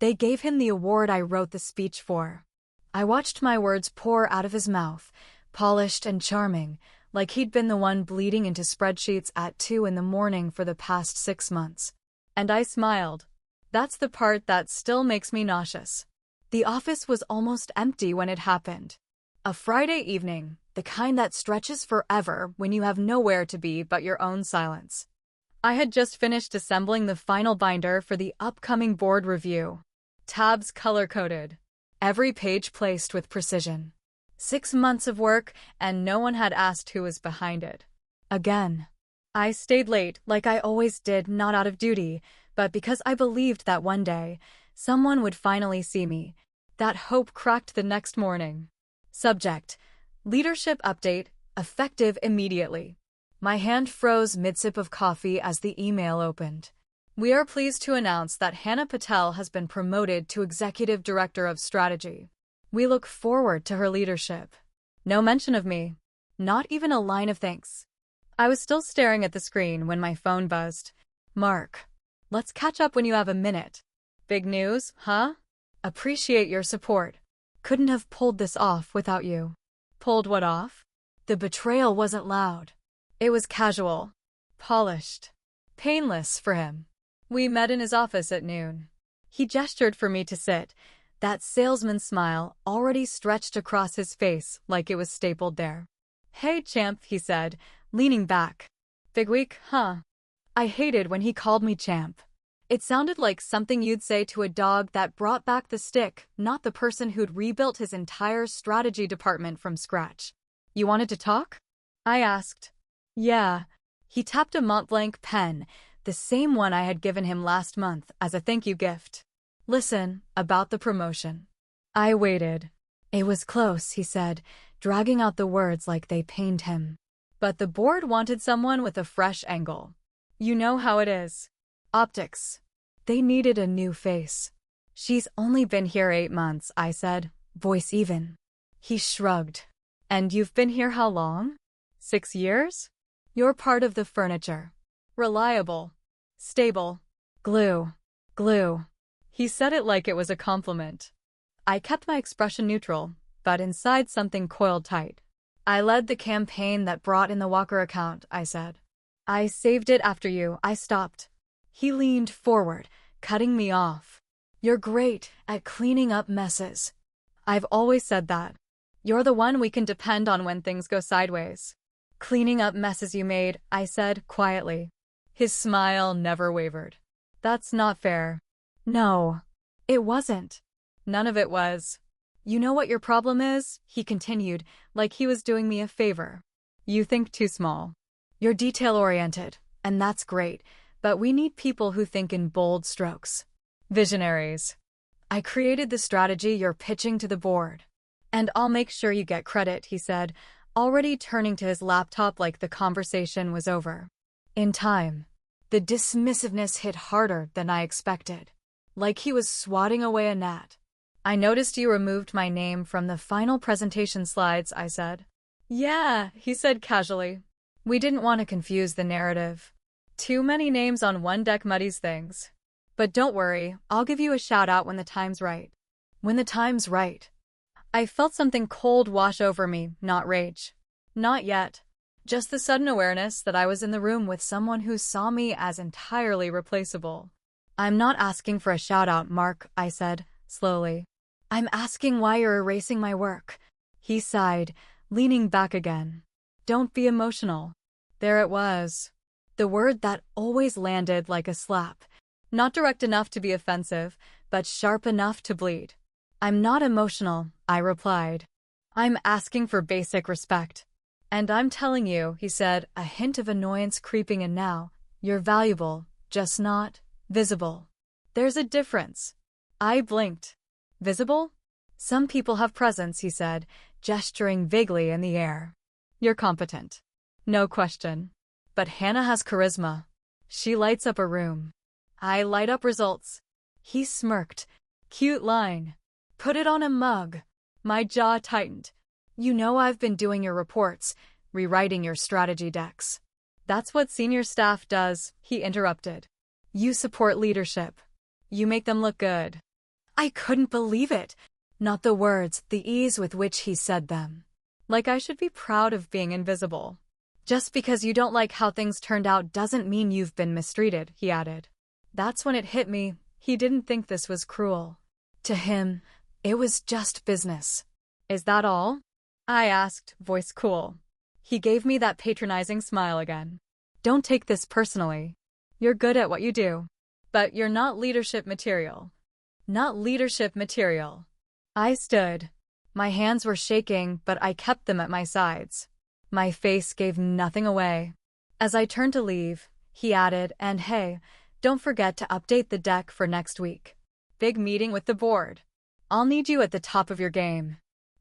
They gave him the award I wrote the speech for. I watched my words pour out of his mouth, polished and charming, like he'd been the one bleeding into spreadsheets at 2 in the morning for the past 6 months. And I smiled. That's the part that still makes me nauseous. The office was almost empty when it happened. A Friday evening, the kind that stretches forever when you have nowhere to be but your own silence. I had just finished assembling the final binder for the upcoming board review. Tabs color-coded. Every page placed with precision. 6 months of work, and no one had asked who was behind it. Again. I stayed late, like I always did, not out of duty, but because I believed that one day, someone would finally see me. That hope cracked the next morning. Subject: Leadership update, effective immediately. My hand froze mid-sip of coffee as the email opened. We are pleased to announce that Hannah Patel has been promoted to Executive Director of Strategy. We look forward to her leadership. No mention of me. Not even a line of thanks. I was still staring at the screen when my phone buzzed. Mark, let's catch up when you have a minute. Big news, huh? Appreciate your support. Couldn't have pulled this off without you. Pulled what off? The betrayal wasn't loud. It was casual. Polished. Painless for him. We met in his office at noon. He gestured for me to sit. That salesman smile already stretched across his face like it was stapled there. Hey, champ, he said, leaning back. Big week, huh? I hated when he called me champ. It sounded like something you'd say to a dog that brought back the stick, not the person who'd rebuilt his entire strategy department from scratch. You wanted to talk? I asked. Yeah. He tapped a Montblanc pen, the same one I had given him last month as a thank you gift. Listen, about the promotion. I waited. It was close, he said, dragging out the words like they pained him. But the board wanted someone with a fresh angle. You know how it is. Optics. They needed a new face. She's only been here 8 months, I said, voice even. He shrugged. And you've been here how long? 6 years? You're part of the furniture. Reliable. Stable. Glue. Glue. He said it like it was a compliment. I kept my expression neutral, but inside something coiled tight. I led the campaign that brought in the Walker account, I said. I saved it after you. I stopped. He leaned forward, cutting me off. You're great at cleaning up messes. I've always said that. You're the one we can depend on when things go sideways. Cleaning up messes you made, I said quietly. His smile never wavered. That's not fair. No, it wasn't. None of it was. You know what your problem is? He continued, like he was doing me a favor. You think too small. You're detail-oriented, and that's great, but we need people who think in bold strokes. Visionaries. I created the strategy you're pitching to the board. And I'll make sure you get credit, he said, already turning to his laptop like the conversation was over. In time. The dismissiveness hit harder than I expected. Like he was swatting away a gnat. I noticed you removed my name from the final presentation slides, I said. Yeah, he said casually. We didn't want to confuse the narrative. Too many names on one deck muddies things. But don't worry, I'll give you a shout out when the time's right. When the time's right. I felt something cold wash over me, not rage. Not yet. Just the sudden awareness that I was in the room with someone who saw me as entirely replaceable. I'm not asking for a shout-out, Mark, I said, slowly. I'm asking why you're erasing my work. He sighed, leaning back again. Don't be emotional. There it was. The word that always landed like a slap. Not direct enough to be offensive, but sharp enough to bleed. I'm not emotional, I replied. I'm asking for basic respect. And I'm telling you, he said, a hint of annoyance creeping in now, you're valuable, just not visible. There's a difference. I blinked. Visible? Some people have presence, he said, gesturing vaguely in the air. You're competent. No question. But Hannah has charisma. She lights up a room. I light up results. He smirked. Cute line. Put it on a mug. My jaw tightened. You know I've been doing your reports, rewriting your strategy decks. That's what senior staff does, he interrupted. You support leadership. You make them look good. I couldn't believe it. Not the words, the ease with which he said them. Like I should be proud of being invisible. Just because you don't like how things turned out doesn't mean you've been mistreated, he added. That's when it hit me. He didn't think this was cruel. To him, it was just business. Is that all? I asked, voice cool. He gave me that patronizing smile again. Don't take this personally. You're good at what you do. But you're not leadership material. Not leadership material. I stood. My hands were shaking, but I kept them at my sides. My face gave nothing away. As I turned to leave, he added, and hey, don't forget to update the deck for next week. Big meeting with the board. I'll need you at the top of your game.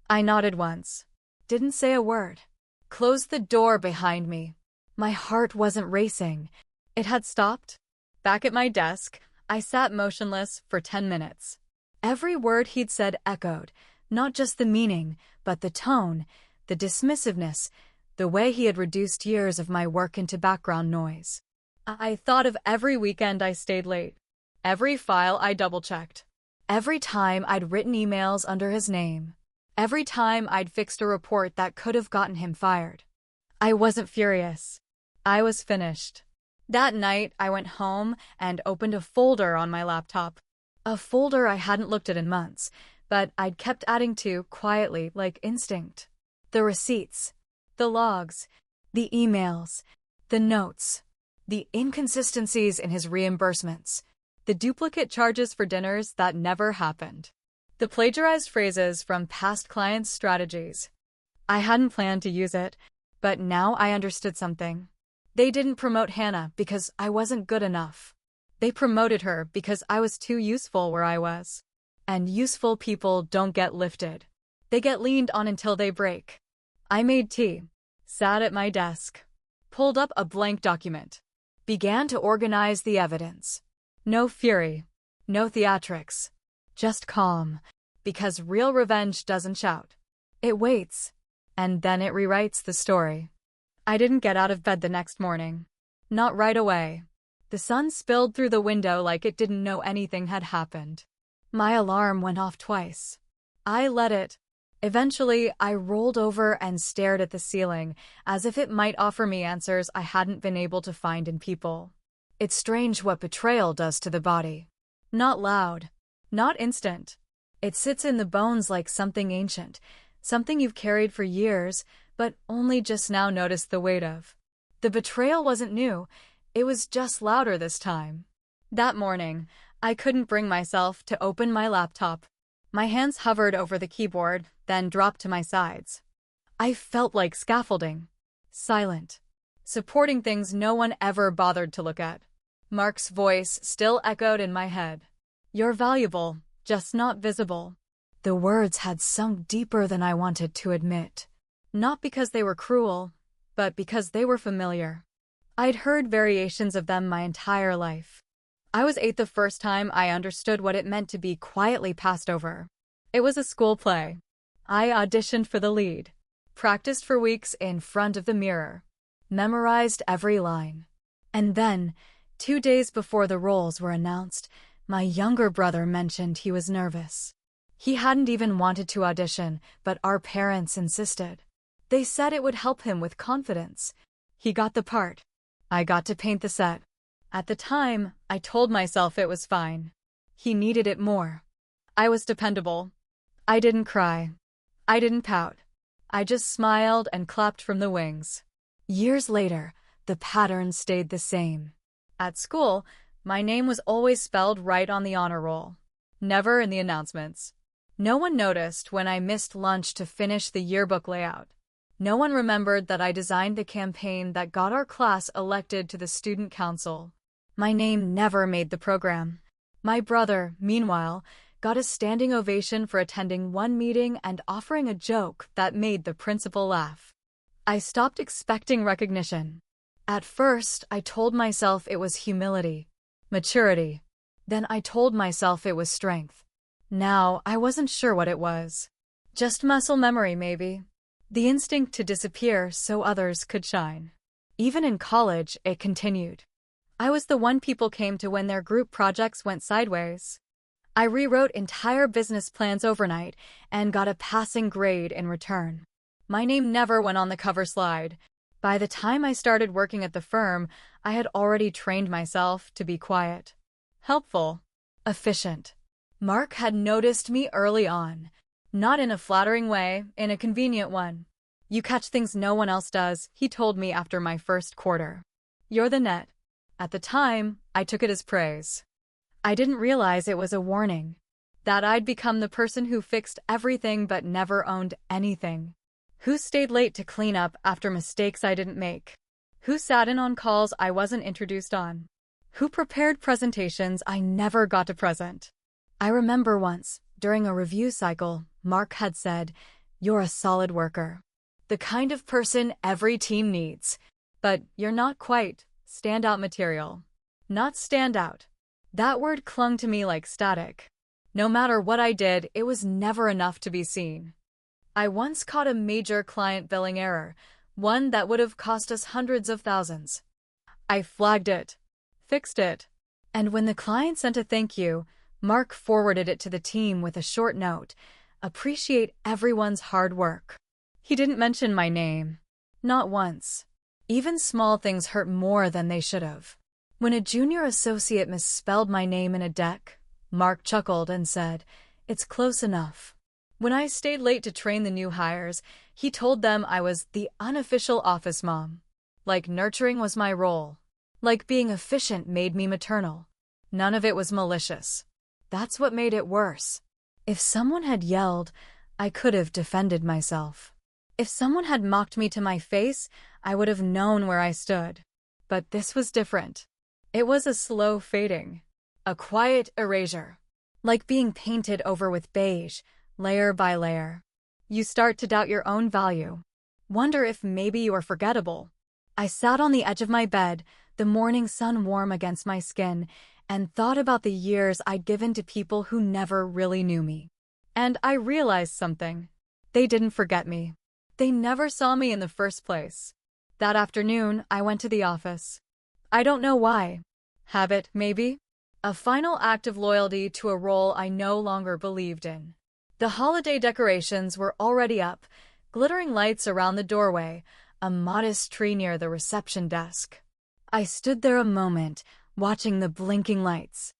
I nodded once. Didn't say a word. Closed the door behind me. My heart wasn't racing. It had stopped. Back at my desk, I sat motionless for 10 minutes. Every word he'd said echoed, not just the meaning, but the tone, the dismissiveness, the way he had reduced years of my work into background noise. I thought of every weekend I stayed late, every file I double-checked, every time I'd written emails under his name, every time I'd fixed a report that could have gotten him fired. I wasn't furious. I was finished. That night, I went home and opened a folder on my laptop. A folder I hadn't looked at in months, but I'd kept adding to quietly like instinct. The receipts, the logs, the emails, the notes, the inconsistencies in his reimbursements, the duplicate charges for dinners that never happened, the plagiarized phrases from past clients' strategies. I hadn't planned to use it, but now I understood something. They didn't promote Hannah because I wasn't good enough. They promoted her because I was too useful where I was. And useful people don't get lifted. They get leaned on until they break. I made tea, sat at my desk, pulled up a blank document, began to organize the evidence. No fury, no theatrics, just calm, because real revenge doesn't shout. It waits, and then it rewrites the story. I didn't get out of bed the next morning. Not right away. The sun spilled through the window like it didn't know anything had happened. My alarm went off twice. I let it. Eventually, I rolled over and stared at the ceiling, as if it might offer me answers I hadn't been able to find in people. It's strange what betrayal does to the body. Not loud, not instant. It sits in the bones like something ancient, something you've carried for years, but only just now noticed the weight of. The betrayal wasn't new, it was just louder this time. That morning, I couldn't bring myself to open my laptop. My hands hovered over the keyboard, then dropped to my sides. I felt like scaffolding. Silent. Supporting things no one ever bothered to look at. Mark's voice still echoed in my head. You're valuable, just not visible. The words had sunk deeper than I wanted to admit. Not because they were cruel, but because they were familiar. I'd heard variations of them my entire life. I was 8 the first time I understood what it meant to be quietly passed over. It was a school play. I auditioned for the lead, practiced for weeks in front of the mirror, memorized every line. And then, 2 days before the roles were announced, my younger brother mentioned he was nervous. He hadn't even wanted to audition, but our parents insisted. They said it would help him with confidence. He got the part. I got to paint the set. At the time, I told myself it was fine. He needed it more. I was dependable. I didn't cry. I didn't pout. I just smiled and clapped from the wings. Years later, the pattern stayed the same. At school, my name was always spelled right on the honor roll. Never in the announcements. No one noticed when I missed lunch to finish the yearbook layout. No one remembered that I designed the campaign that got our class elected to the student council. My name never made the program. My brother, meanwhile, got a standing ovation for attending one meeting and offering a joke that made the principal laugh. I stopped expecting recognition. At first, I told myself it was humility, maturity. Then I told myself it was strength. Now, I wasn't sure what it was. Just muscle memory, maybe. The instinct to disappear so others could shine. Even in college, it continued. I was the one people came to when their group projects went sideways. I rewrote entire business plans overnight and got a passing grade in return. My name never went on the cover slide. By the time I started working at the firm, I had already trained myself to be quiet, helpful, efficient. Mark had noticed me early on, not in a flattering way, in a convenient one. "You catch things no one else does," he told me after my first quarter. "You're the net." At the time, I took it as praise. I didn't realize it was a warning, that I'd become the person who fixed everything but never owned anything. Who stayed late to clean up after mistakes I didn't make? Who sat in on calls I wasn't introduced on? Who prepared presentations I never got to present? I remember once, during a review cycle, Mark had said, "You're a solid worker. The kind of person every team needs. But you're not quite standout material." Not standout. That word clung to me like static. No matter what I did, it was never enough to be seen. I once caught a major client billing error, one that would have cost us hundreds of thousands. I flagged it, fixed it, and when the client sent a thank you, Mark forwarded it to the team with a short note, "Appreciate everyone's hard work." He didn't mention my name. Not once. Even small things hurt more than they should have. When a junior associate misspelled my name in a deck, Mark chuckled and said, "It's close enough." When I stayed late to train the new hires, he told them I was the unofficial office mom. Like nurturing was my role. Like being efficient made me maternal. None of it was malicious. That's what made it worse. If someone had yelled, I could have defended myself. If someone had mocked me to my face, I would have known where I stood. But this was different. It was a slow fading. A quiet erasure. Like being painted over with beige, layer by layer. You start to doubt your own value. Wonder if maybe you are forgettable. I sat on the edge of my bed, the morning sun warm against my skin, and thought about the years I'd given to people who never really knew me. And I realized something. They didn't forget me. They never saw me in the first place. That afternoon, I went to the office. I don't know why. Habit, maybe? A final act of loyalty to a role I no longer believed in. The holiday decorations were already up, glittering lights around the doorway, a modest tree near the reception desk. I stood there a moment, watching the blinking lights.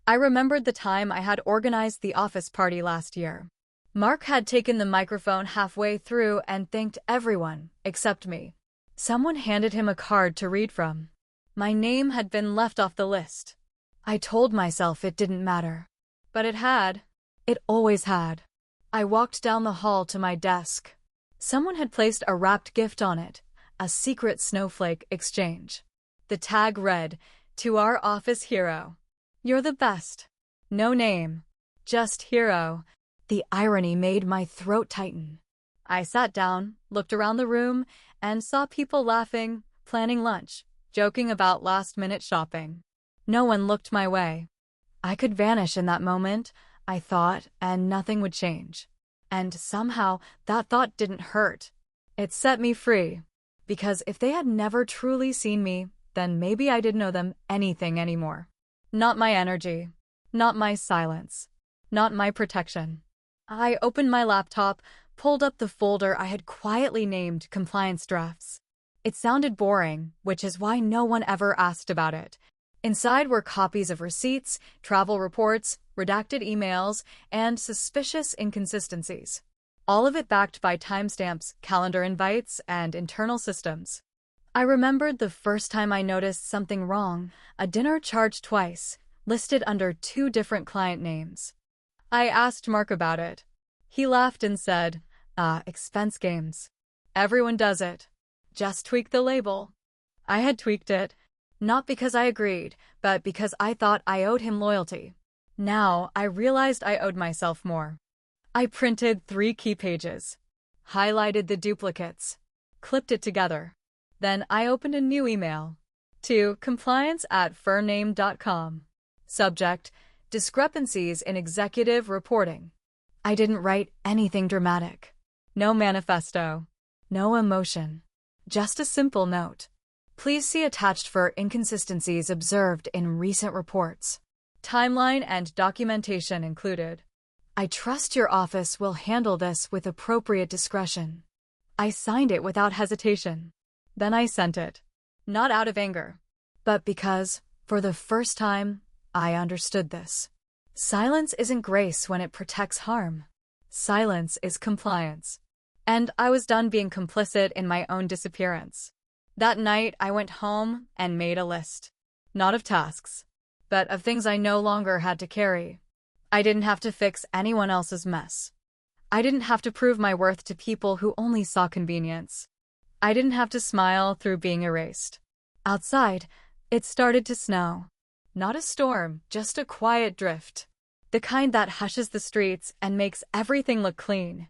I remembered the time I had organized the office party last year. Mark had taken the microphone halfway through and thanked everyone, except me. Someone handed him a card to read from. My name had been left off the list. I told myself it didn't matter. But it had. It always had. I walked down the hall to my desk. Someone had placed a wrapped gift on it, a secret snowflake exchange. The tag read, "To our office hero. You're the best. No name. Just hero." The irony made my throat tighten. I sat down, looked around the room, and saw people laughing, planning lunch, joking about last-minute shopping. No one looked my way. I could vanish in that moment, I thought, and nothing would change. And somehow, that thought didn't hurt. It set me free. Because if they had never truly seen me, then maybe I didn't owe them anything anymore. Not my energy. Not my silence. Not my protection. I opened my laptop, pulled up the folder I had quietly named Compliance Drafts. It sounded boring, which is why no one ever asked about it. Inside were copies of receipts, travel reports, redacted emails, and suspicious inconsistencies. All of it backed by timestamps, calendar invites, and internal systems. I remembered the first time I noticed something wrong, a dinner charged twice, listed under 2 different client names. I asked Mark about it. He laughed and said, expense games. Everyone does it. Just tweak the label." I had tweaked it. Not because I agreed, but because I thought I owed him loyalty. Now, I realized I owed myself more. I printed 3 key pages, highlighted the duplicates, clipped it together. Then I opened a new email to compliance@firmname.com. Subject, discrepancies in executive reporting. I didn't write anything dramatic. No manifesto. No emotion. Just a simple note. Please see attached for inconsistencies observed in recent reports. timeline and documentation included. I trust your office will handle this with appropriate discretion. I signed it without hesitation. Then I sent it. Not out of anger, but because, for the first time, I understood this. Silence isn't grace when it protects harm. Silence is compliance. And I was done being complicit in my own disappearance. That night, I went home and made a list. Not of tasks, but of things I no longer had to carry. I didn't have to fix anyone else's mess. I didn't have to prove my worth to people who only saw convenience. I didn't have to smile through being erased. Outside, it started to snow. Not a storm, just a quiet drift. The kind that hushes the streets and makes everything look clean.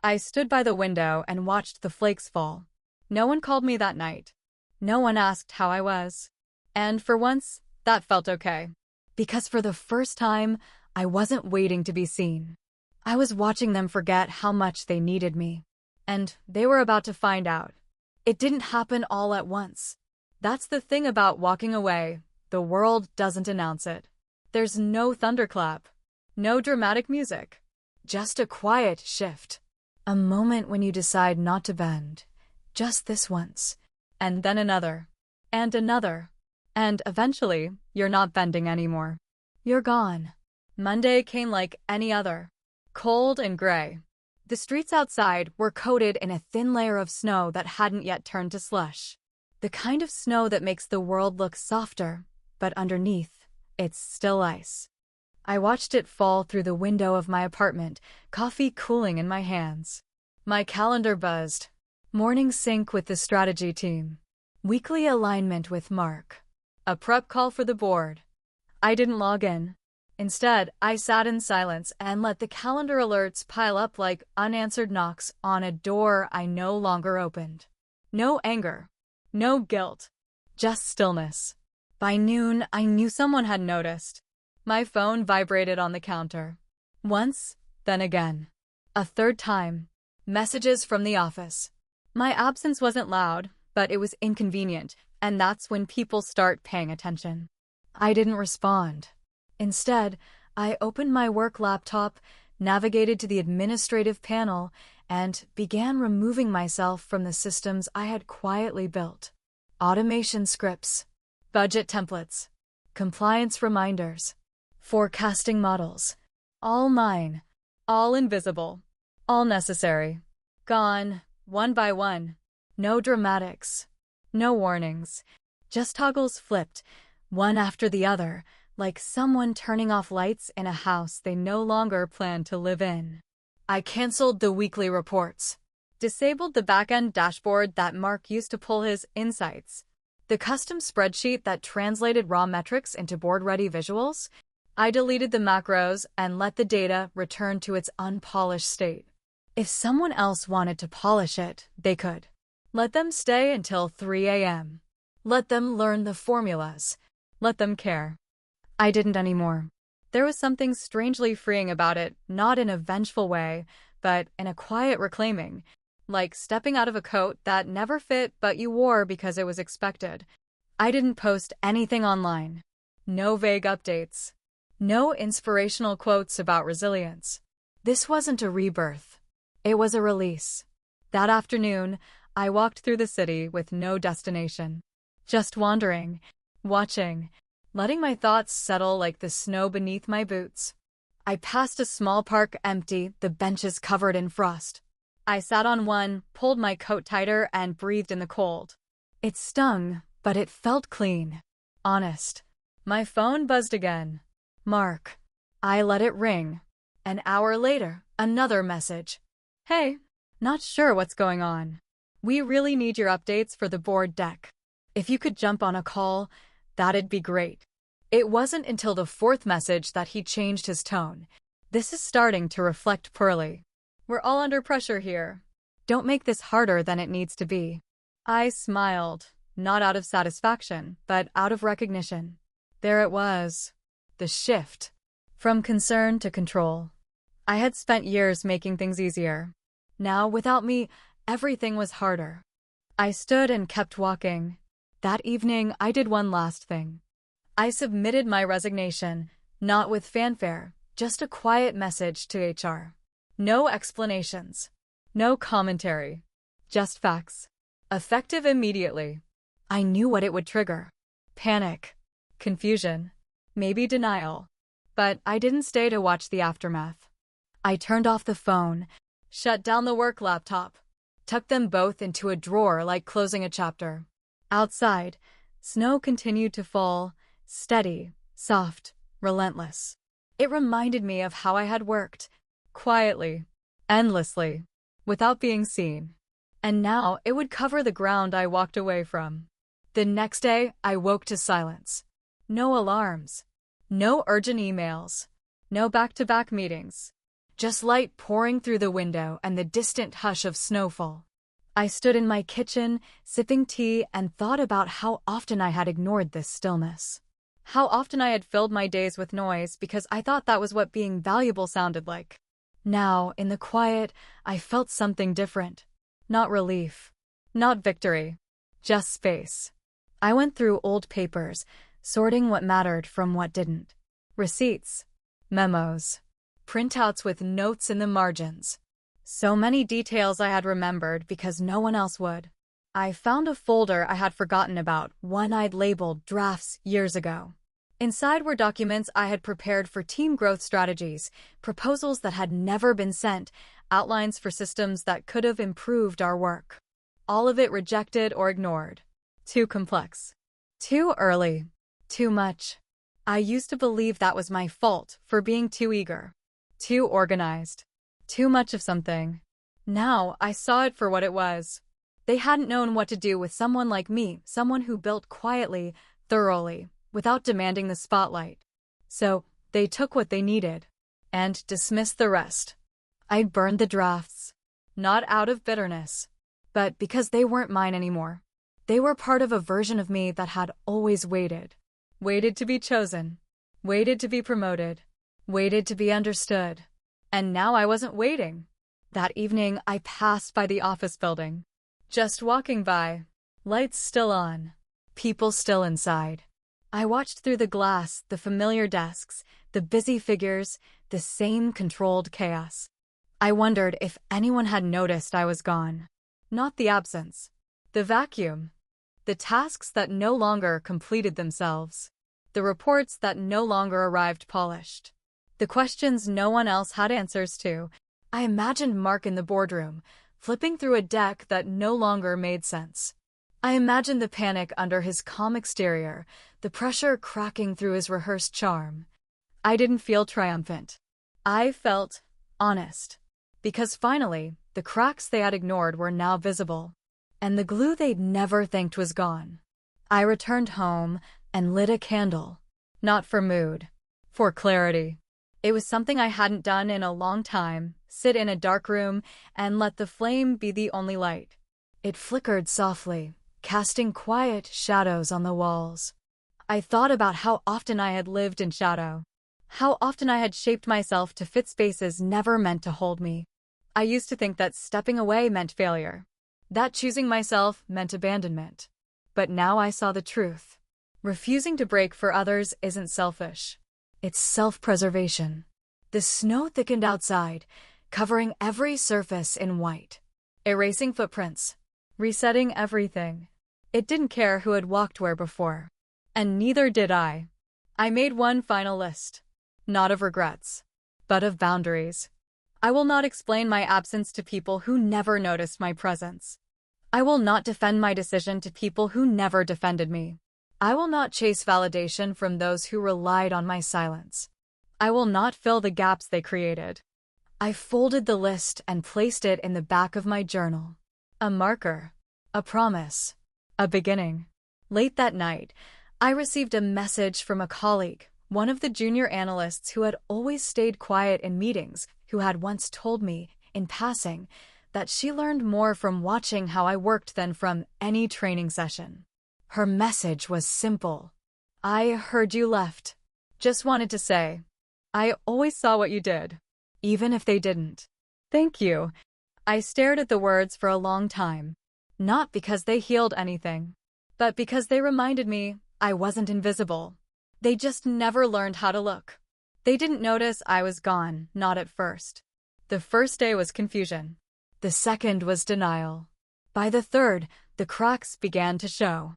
I stood by the window and watched the flakes fall. No one called me that night. No one asked how I was. And for once, that felt okay. Because for the first time, I wasn't waiting to be seen. I was watching them forget how much they needed me. And they were about to find out. It didn't happen all at once. That's the thing about walking away. The world doesn't announce it. There's no thunderclap. No dramatic music. Just a quiet shift. A moment when you decide not to bend. Just this once. And then another. And another. And eventually, you're not bending anymore. You're gone. Monday came like any other. Cold and gray. The streets outside were coated in a thin layer of snow that hadn't yet turned to slush. The kind of snow that makes the world look softer, but underneath, it's still ice. I watched it fall through the window of my apartment, coffee cooling in my hands. My calendar buzzed. Morning sync with the strategy team. Weekly alignment with Mark. A prep call for the board. I didn't log in. Instead, I sat in silence and let the calendar alerts pile up like unanswered knocks on a door I no longer opened. No anger. No guilt. Just stillness. By noon, I knew someone had noticed. My phone vibrated on the counter. Once, then again. A third time. Messages from the office. My absence wasn't loud, but it was inconvenient, and that's when people start paying attention. I didn't respond. Instead, I opened my work laptop, navigated to the administrative panel, and began removing myself from the systems I had quietly built. Automation scripts, budget templates, compliance reminders, forecasting models. All mine, all invisible, all necessary. Gone, one by one. No dramatics, no warnings, just toggles flipped, one after the other, like someone turning off lights in a house they no longer plan to live in. I canceled the weekly reports, disabled the back-end dashboard that Mark used to pull his insights, the custom spreadsheet that translated raw metrics into board-ready visuals. I deleted the macros and let the data return to its unpolished state. If someone else wanted to polish it, they could. Let them stay until 3 a.m. Let them learn the formulas. Let them care. I didn't anymore. There was something strangely freeing about it, not in a vengeful way, but in a quiet reclaiming, like stepping out of a coat that never fit but you wore because it was expected. I didn't post anything online. No vague updates. No inspirational quotes about resilience. This wasn't a rebirth. It was a release. That afternoon, I walked through the city with no destination. Just wandering, watching, letting my thoughts settle like the snow beneath my boots. I passed a small park empty, the benches covered in frost. I sat on one, pulled my coat tighter, and breathed in the cold. It stung, but it felt clean. Honest. My phone buzzed again. Mark. I let it ring. An hour later, another message. Hey, not sure what's going on. We really need your updates for the board deck. If you could jump on a call, that'd be great. It wasn't until the fourth message that he changed his tone. This is starting to reflect poorly. We're all under pressure here. Don't make this harder than it needs to be. I smiled, not out of satisfaction, but out of recognition. There it was. The shift. From concern to control. I had spent years making things easier. Now, without me, everything was harder. I stood and kept walking. That evening, I did one last thing. I submitted my resignation, Not with fanfare, just a quiet message to HR. No explanations. No commentary. Just facts. Effective immediately. I knew what it would trigger. Panic. Confusion. Maybe denial. But I didn't stay to watch the aftermath. I turned off the phone, shut down the work laptop, tucked them both into a drawer like closing a chapter. Outside, snow continued to fall, steady, soft, relentless. It reminded me of how I had worked, quietly, endlessly, without being seen. And now it would cover the ground I walked away from. The next day, I woke to silence. No alarms. No urgent emails. No back-to-back meetings. Just light pouring through the window and the distant hush of snowfall. I stood in my kitchen, sipping tea, and thought about how often I had ignored this stillness. How often I had filled my days with noise because I thought that was what being valuable sounded like. Now, in the quiet, I felt something different. Not relief. Not victory. Just space. I went through old papers, sorting what mattered from what didn't. Receipts. Memos. Printouts with notes in the margins. So many details I had remembered because no one else would. I found a folder I had forgotten about, one I'd labeled drafts years ago. Inside were documents I had prepared for team growth strategies, proposals that had never been sent, outlines for systems that could have improved our work. All of it rejected or ignored. Too complex. Too early. Too much. I used to believe that was my fault for being too eager. Too organized. Too much of something. Now I saw it for what it was. They hadn't known what to do with someone like me, someone who built quietly, thoroughly, without demanding the spotlight. So they took what they needed and dismissed the rest. I'd burned the drafts, not out of bitterness, but because they weren't mine anymore. They were part of a version of me that had always waited. Waited to be chosen. Waited to be promoted. Waited to be understood. And now I wasn't waiting. That evening, I passed by the office building. Just walking by. Lights still on. People still inside. I watched through the glass, the familiar desks, the busy figures, the same controlled chaos. I wondered if anyone had noticed I was gone. Not the absence. The vacuum. The tasks that no longer completed themselves. The reports that no longer arrived polished. The questions no one else had answers to. I imagined Mark in the boardroom, flipping through a deck that no longer made sense. I imagined the panic under his calm exterior, the pressure cracking through his rehearsed charm. I didn't feel triumphant. I felt honest. Because finally, the cracks they had ignored were now visible. And the glue they'd never thanked was gone. I returned home and lit a candle. Not for mood. For clarity. It was something I hadn't done in a long time, sit in a dark room and let the flame be the only light. It flickered softly, casting quiet shadows on the walls. I thought about how often I had lived in shadow. How often I had shaped myself to fit spaces never meant to hold me. I used to think that stepping away meant failure. That choosing myself meant abandonment. But now I saw the truth. Refusing to break for others isn't selfish. It's self-preservation. The snow thickened outside, covering every surface in white. Erasing footprints. Resetting everything. It didn't care who had walked where before. And neither did I. I made one final list. Not of regrets, but of boundaries. I will not explain my absence to people who never noticed my presence. I will not defend my decision to people who never defended me. I will not chase validation from those who relied on my silence. I will not fill the gaps they created. I folded the list and placed it in the back of my journal. A marker. A promise. A beginning. Late that night, I received a message from a colleague, one of the junior analysts who had always stayed quiet in meetings, who had once told me, in passing, that she learned more from watching how I worked than from any training session. Her message was simple. I heard you left. Just wanted to say, I always saw what you did, even if they didn't. Thank you. I stared at the words for a long time, not because they healed anything, but because they reminded me I wasn't invisible. They just never learned how to look. They didn't notice I was gone, not at first. The first day was confusion. The second was denial. By the third, the cracks began to show.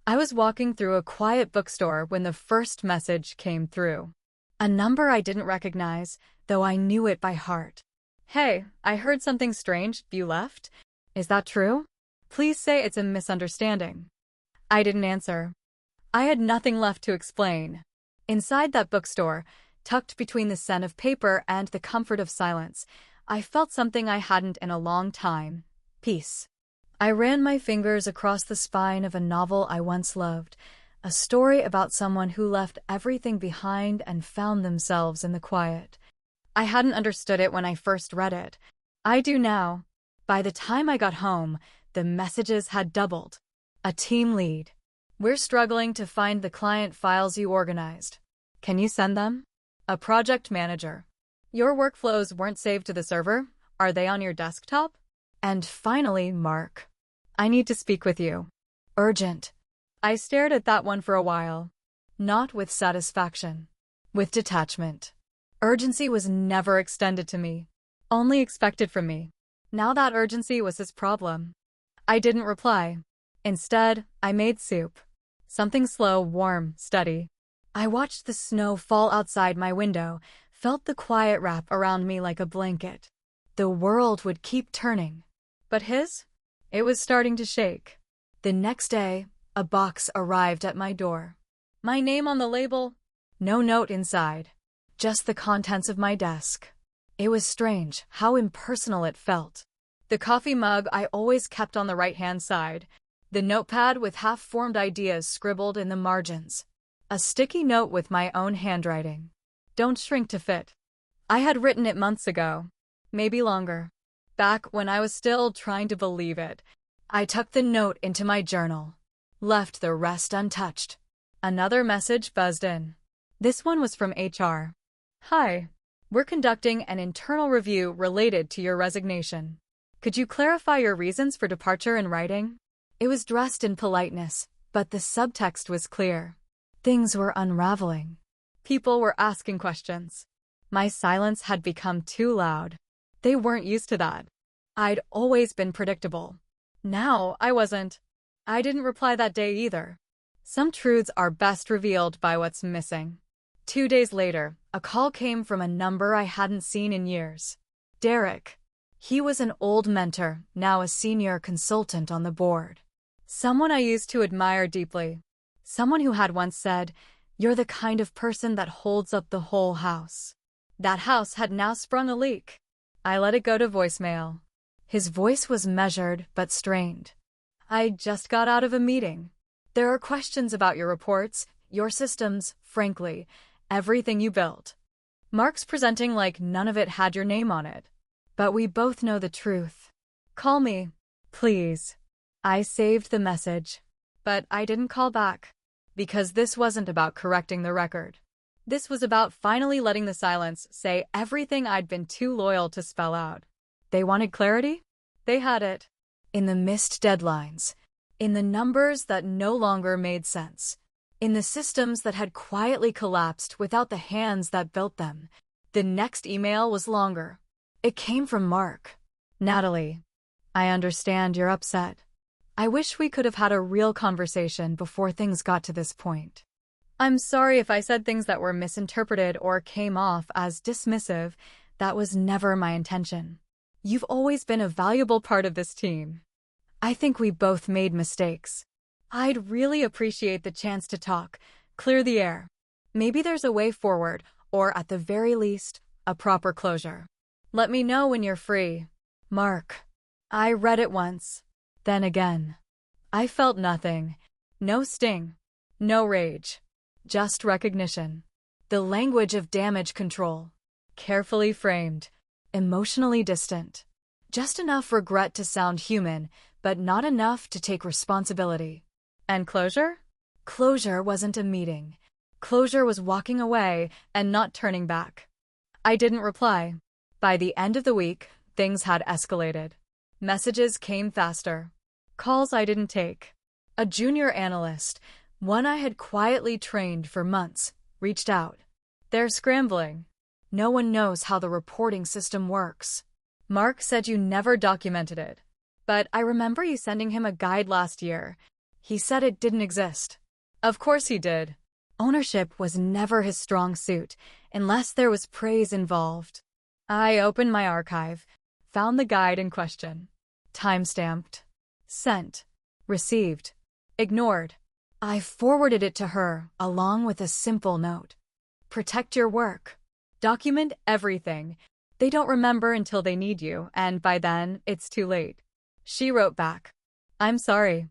I was walking through a quiet bookstore when the first message came through. A number I didn't recognize, though I knew it by heart. "Hey, I heard something strange. You left? Is that true? Please say it's a misunderstanding." I didn't answer. I had nothing left to explain. Inside that bookstore, tucked between the scent of paper and the comfort of silence, I felt something I hadn't in a long time: peace. I ran my fingers across the spine of a novel I once loved, a story about someone who left everything behind and found themselves in the quiet. I hadn't understood it when I first read it. I do now. By the time I got home, the messages had doubled. A team lead. "We're struggling to find the client files you organized. Can you send them?" A project manager. "Your workflows weren't saved to the server. Are they on your desktop?" And finally, Mark. "I need to speak with you. Urgent." I stared at that one for a while. Not with satisfaction. With detachment. Urgency was never extended to me. Only expected from me. Now that urgency was his problem. I didn't reply. Instead, I made soup. Something slow, warm, steady. I watched the snow fall outside my window, felt the quiet wrap around me like a blanket. The world would keep turning. But his? It was starting to shake. The next day, a box arrived at my door. My name on the label. No note inside. Just the contents of my desk. It was strange how impersonal it felt. The coffee mug I always kept on the right-hand side. The notepad with half-formed ideas scribbled in the margins. A sticky note with my own handwriting. "Don't shrink to fit." I had written it months ago. Maybe longer. Back when I was still trying to believe it. I tucked the note into my journal. Left the rest untouched. Another message buzzed in. This one was from HR. "Hi. We're conducting an internal review related to your resignation. Could you clarify your reasons for departure in writing?" It was dressed in politeness, but the subtext was clear. Things were unraveling. People were asking questions. My silence had become too loud. They weren't used to that. I'd always been predictable. Now I wasn't. I didn't reply that day either. Some truths are best revealed by what's missing. 2 days later, a call came from a number I hadn't seen in years. Derek. He was an old mentor, now a senior consultant on the board. Someone I used to admire deeply. Someone who had once said, "You're the kind of person that holds up the whole house." That house had now sprung a leak. I let it go to voicemail. His voice was measured but strained. "I just got out of a meeting. There are questions about your reports, your systems, frankly, everything you built. Mark's presenting like none of it had your name on it. But we both know the truth. Call me, please." I saved the message. But I didn't call back. Because this wasn't about correcting the record. This was about finally letting the silence say everything I'd been too loyal to spell out. They wanted clarity? They had it. In the missed deadlines. In the numbers that no longer made sense. In the systems that had quietly collapsed without the hands that built them. The next email was longer. It came from Mark. "Natalie, I understand you're upset. I wish we could have had a real conversation before things got to this point. I'm sorry if I said things that were misinterpreted or came off as dismissive. That was never my intention. You've always been a valuable part of this team. I think we both made mistakes. I'd really appreciate the chance to talk, clear the air. Maybe there's a way forward, or at the very least, a proper closure. Let me know when you're free. Mark." I read it once. Then again. I felt nothing. No sting. No rage. Just recognition. The language of damage control. Carefully framed. Emotionally distant. Just enough regret to sound human, but not enough to take responsibility. And closure? Closure wasn't a meeting. Closure was walking away and not turning back. I didn't reply. By the end of the week, things had escalated. Messages came faster. Calls I didn't take. A junior analyst, one I had quietly trained for months, reached out. They're scrambling. No one knows how the reporting system works. Mark said you never documented it. But I remember you sending him a guide last year. He said it didn't exist. Of course he did. Ownership was never his strong suit, unless there was praise involved. I opened my archive, found the guide in question. Time-stamped. Sent. Received. Ignored. I forwarded it to her, along with a simple note. Protect your work. Document everything. They don't remember until they need you, and by then, it's too late. She wrote back. I'm sorry.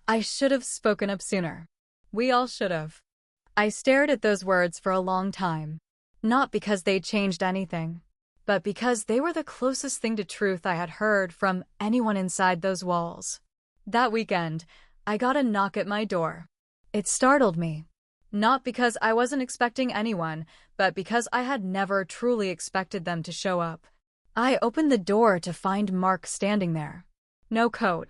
I should have spoken up sooner. We all should have. I stared at those words for a long time. Not because they changed anything, but because they were the closest thing to truth I had heard from anyone inside those walls. That weekend, I got a knock at my door. It startled me. Not because I wasn't expecting anyone, but because I had never truly expected them to show up. I opened the door to find Mark standing there. No coat.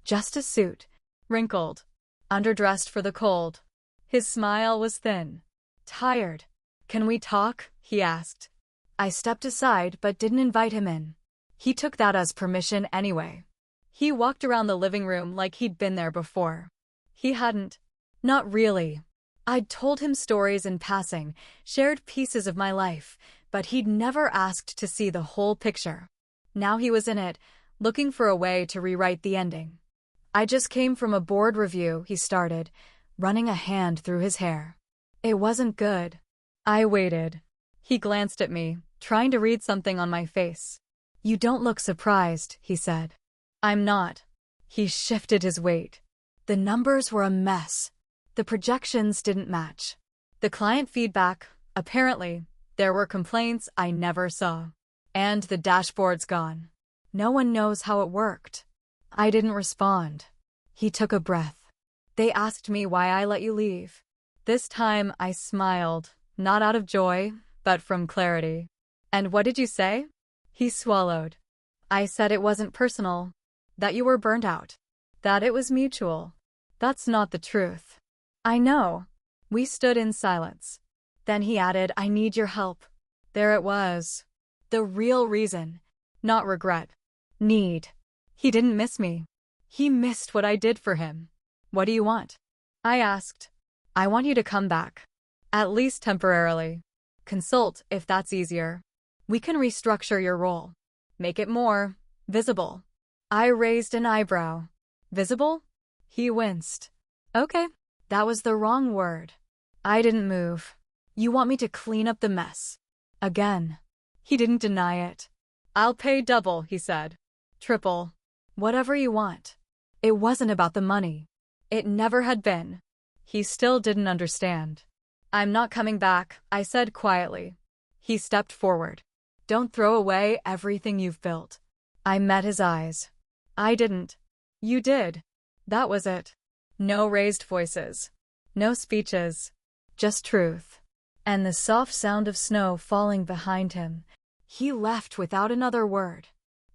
Just a suit. Wrinkled. Underdressed for the cold. His smile was thin. Tired. Can we talk? He asked. I stepped aside but didn't invite him in. He took that as permission anyway. He walked around the living room like he'd been there before. He hadn't. Not really. I'd told him stories in passing, shared pieces of my life, but he'd never asked to see the whole picture. Now he was in it, looking for a way to rewrite the ending. I just came from a board review, he started, running a hand through his hair. It wasn't good. I waited. He glanced at me, trying to read something on my face. You don't look surprised, he said. I'm not. He shifted his weight. The numbers were a mess. The projections didn't match. The client feedback, apparently, there were complaints I never saw. And the dashboard's gone. No one knows how it worked. I didn't respond. He took a breath. They asked me why I let you leave. This time I smiled, not out of joy, but from clarity. And what did you say? He swallowed. I said it wasn't personal. That you were burnt out. That it was mutual. That's not the truth. I know. We stood in silence. Then he added, I need your help. There it was. The real reason. Not regret. Need. He didn't miss me. He missed what I did for him. What do you want? I asked. I want you to come back. At least temporarily. Consult if that's easier. We can restructure your role. Make it more visible. I raised an eyebrow. Visible? He winced. Okay. That was the wrong word. I didn't move. You want me to clean up the mess? Again. He didn't deny it. I'll pay double, he said. Triple. Whatever you want. It wasn't about the money. It never had been. He still didn't understand. I'm not coming back, I said quietly. He stepped forward. Don't throw away everything you've built. I met his eyes. I didn't. You did. That was it. No raised voices. No speeches. Just truth. And the soft sound of snow falling behind him. He left without another word.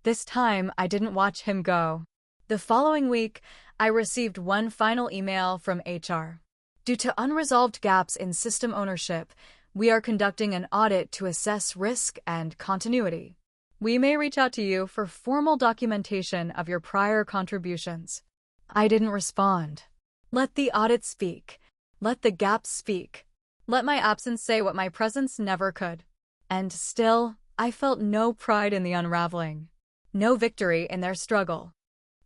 This time, I didn't watch him go. The following week, I received one final email from HR. Due to unresolved gaps in system ownership, we are conducting an audit to assess risk and continuity. We may reach out to you for formal documentation of your prior contributions. I didn't respond. Let the audit speak. Let the gaps speak. Let my absence say what my presence never could. And still, I felt no pride in the unraveling. No victory in their struggle.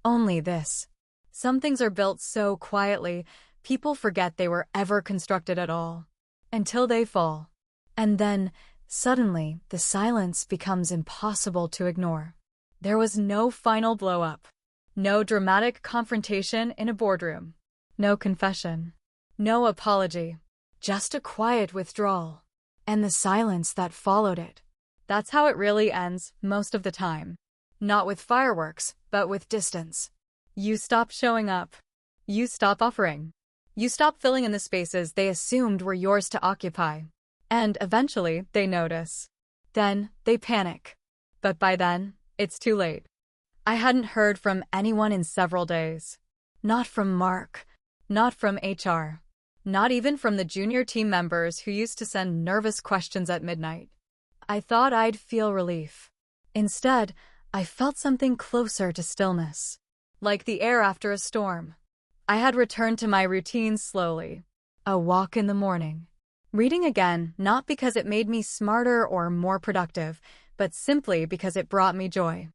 Only this. Some things are built so quietly, people forget they were ever constructed at all. Until they fall. And then, suddenly, the silence becomes impossible to ignore. There was no final blow-up. No dramatic confrontation in a boardroom. No confession. No apology. Just a quiet withdrawal. And the silence that followed it. That's how it really ends most of the time. Not with fireworks, but with distance. You stop showing up. You stop offering. You stop filling in the spaces they assumed were yours to occupy. And eventually, they notice. Then, they panic. But by then, it's too late. I hadn't heard from anyone in several days. Not from Mark. Not from HR. Not even from the junior team members who used to send nervous questions at midnight. I thought I'd feel relief. Instead, I felt something closer to stillness, like the air after a storm. I had returned to my routine slowly. A walk in the morning. Reading again, not because it made me smarter or more productive, but simply because it brought me joy.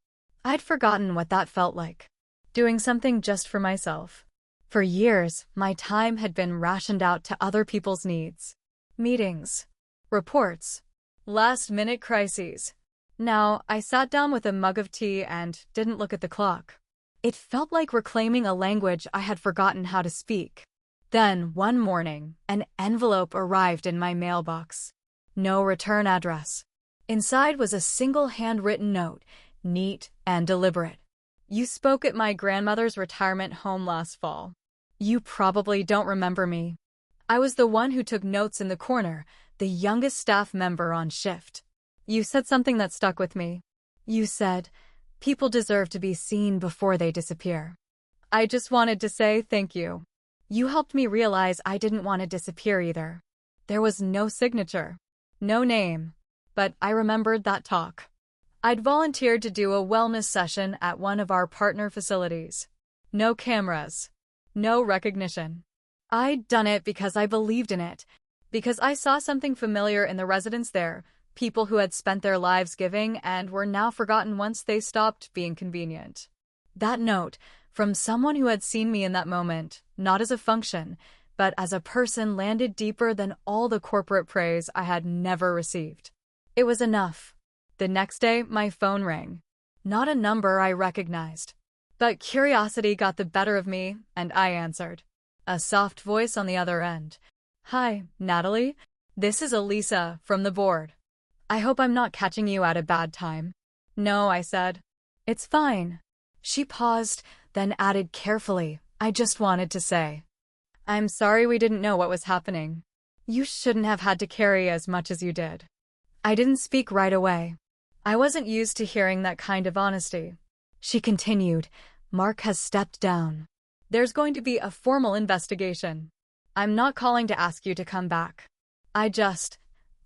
I'd forgotten what that felt like. Doing something just for myself. For years, my time had been rationed out to other people's needs. Meetings. Reports. Last-minute crises. Now, I sat down with a mug of tea and didn't look at the clock. It felt like reclaiming a language I had forgotten how to speak. Then, one morning, an envelope arrived in my mailbox. No return address. Inside was a single handwritten note, neat and deliberate. You spoke at my grandmother's retirement home last fall. You probably don't remember me. I was the one who took notes in the corner, the youngest staff member on shift. You said something that stuck with me. You said, people deserve to be seen before they disappear. I just wanted to say thank you. You helped me realize I didn't want to disappear either. There was no signature, no name, but I remembered that talk. I'd volunteered to do a wellness session at one of our partner facilities. No cameras, no recognition. I'd done it because I believed in it, because I saw something familiar in the residents there, people who had spent their lives giving and were now forgotten once they stopped being convenient. That note, from someone who had seen me in that moment, not as a function, but as a person, landed deeper than all the corporate praise I had never received. It was enough. The next day, my phone rang. Not a number I recognized. But curiosity got the better of me, and I answered. A soft voice on the other end. Hi, Natalie. This is Elisa from the board. I hope I'm not catching you at a bad time. No, I said. It's fine. She paused, then added carefully, I just wanted to say. I'm sorry we didn't know what was happening. You shouldn't have had to carry as much as you did. I didn't speak right away. I wasn't used to hearing that kind of honesty. She continued, Mark has stepped down. There's going to be a formal investigation. I'm not calling to ask you to come back. I just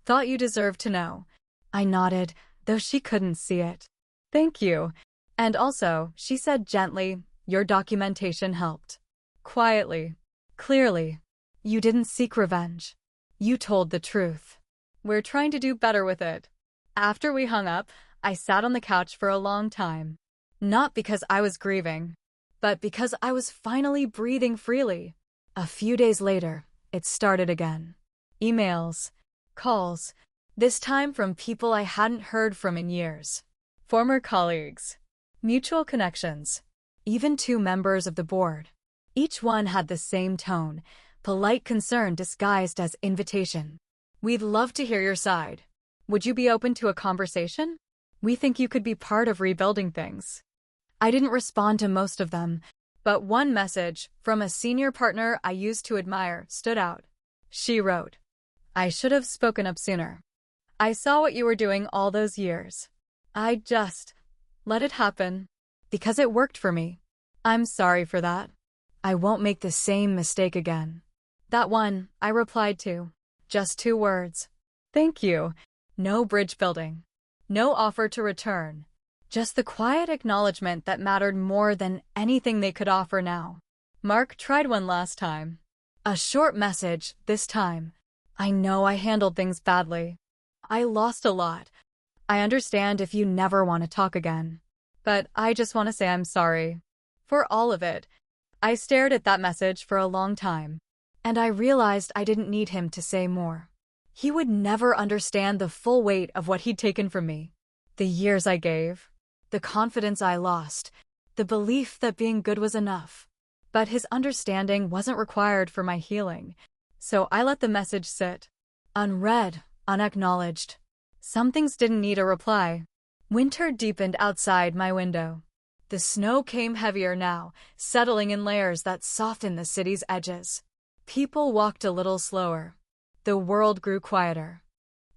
thought you deserved to know. I nodded, though she couldn't see it. Thank you. And also, she said gently, your documentation helped. Quietly. Clearly. You didn't seek revenge. You told the truth. We're trying to do better with it. After we hung up, I sat on the couch for a long time. Not because I was grieving, but because I was finally breathing freely. A few days later, it started again. Emails. Calls. This time from people I hadn't heard from in years. Former colleagues. Mutual connections. Even 2 members of the board. Each one had the same tone, polite concern disguised as invitation. We'd love to hear your side. Would you be open to a conversation? We think you could be part of rebuilding things. I didn't respond to most of them, but one message from a senior partner I used to admire stood out. She wrote, I should have spoken up sooner. I saw what you were doing all those years. I just let it happen because it worked for me. I'm sorry for that. I won't make the same mistake again. That one, I replied to. Just 2 words. Thank you. No bridge building. No offer to return. Just the quiet acknowledgement that mattered more than anything they could offer now. Mark tried one last time. A short message, this time. I know I handled things badly. I lost a lot. I understand if you never want to talk again. But I just want to say I'm sorry. For all of it. I stared at that message for a long time. And I realized I didn't need him to say more. He would never understand the full weight of what he'd taken from me. The years I gave. The confidence I lost. The belief that being good was enough. But his understanding wasn't required for my healing. So I let the message sit. Unread, unacknowledged. Some things didn't need a reply. Winter deepened outside my window. The snow came heavier now, settling in layers that softened the city's edges. People walked a little slower. The world grew quieter.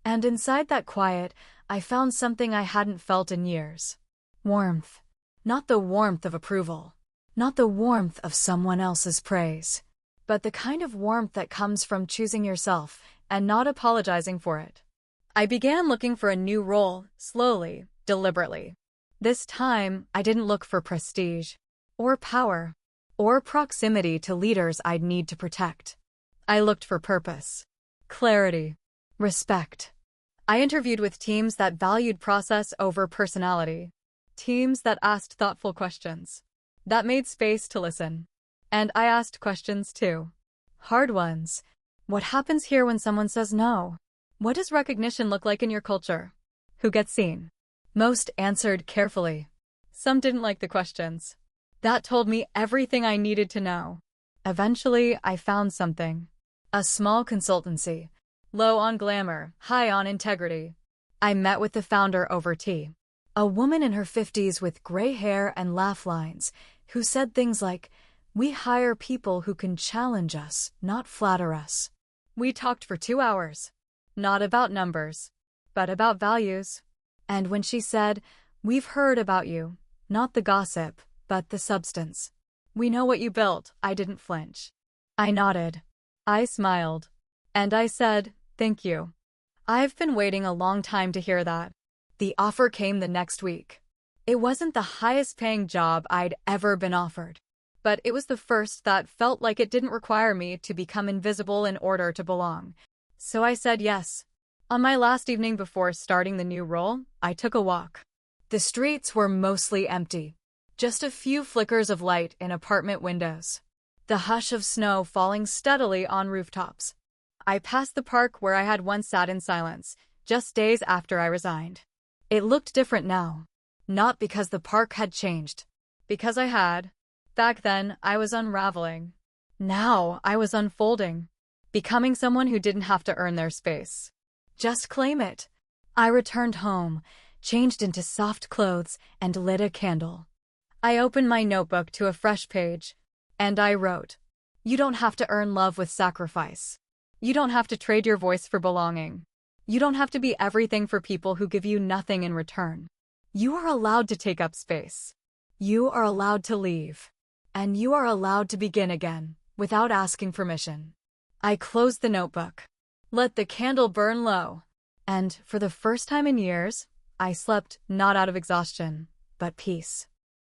And inside that quiet, I found something I hadn't felt in years. Warmth. Not the warmth of approval. Not the warmth of someone else's praise. but the kind of warmth that comes from choosing yourself and not apologizing for it. I began looking for a new role, slowly, deliberately. This time, I didn't look for prestige, or power, or proximity to leaders I'd need to protect. I looked for purpose, clarity, respect. I interviewed with teams that valued process over personality, teams that asked thoughtful questions, that made space to listen. And I asked questions too. Hard ones. What happens here when someone says no? What does recognition look like in your culture? Who gets seen? Most answered carefully. Some didn't like the questions. That told me everything I needed to know. Eventually, I found something. A small consultancy. Low on glamour, high on integrity. I met with the founder over tea. A woman in her 50s with gray hair and laugh lines, who said things like, "We hire people who can challenge us, not flatter us." We talked for 2 hours. Not about numbers, but about values. And when she said, "We've heard about you, not the gossip, but the substance. We know what you built," I didn't flinch. I nodded. I smiled. And I said, "Thank you." I've been waiting a long time to hear that. The offer came the next week. It wasn't the highest paying job I'd ever been offered, but it was the first that felt like it didn't require me to become invisible in order to belong. So I said yes. On my last evening before starting the new role, I took a walk. The streets were mostly empty. Just a few flickers of light in apartment windows. The hush of snow falling steadily on rooftops. I passed the park where I had once sat in silence, just days after I resigned. It looked different now. Not because the park had changed. Because I had. Back then, I was unraveling. Now, I was unfolding. Becoming someone who didn't have to earn their space. Just claim it. I returned home, changed into soft clothes, and lit a candle. I opened my notebook to a fresh page, and I wrote, "You don't have to earn love with sacrifice. You don't have to trade your voice for belonging. You don't have to be everything for people who give you nothing in return. You are allowed to take up space. You are allowed to leave. And you are allowed to begin again, without asking permission." I closed the notebook, let the candle burn low, and, for the first time in years, I slept not out of exhaustion, but peace.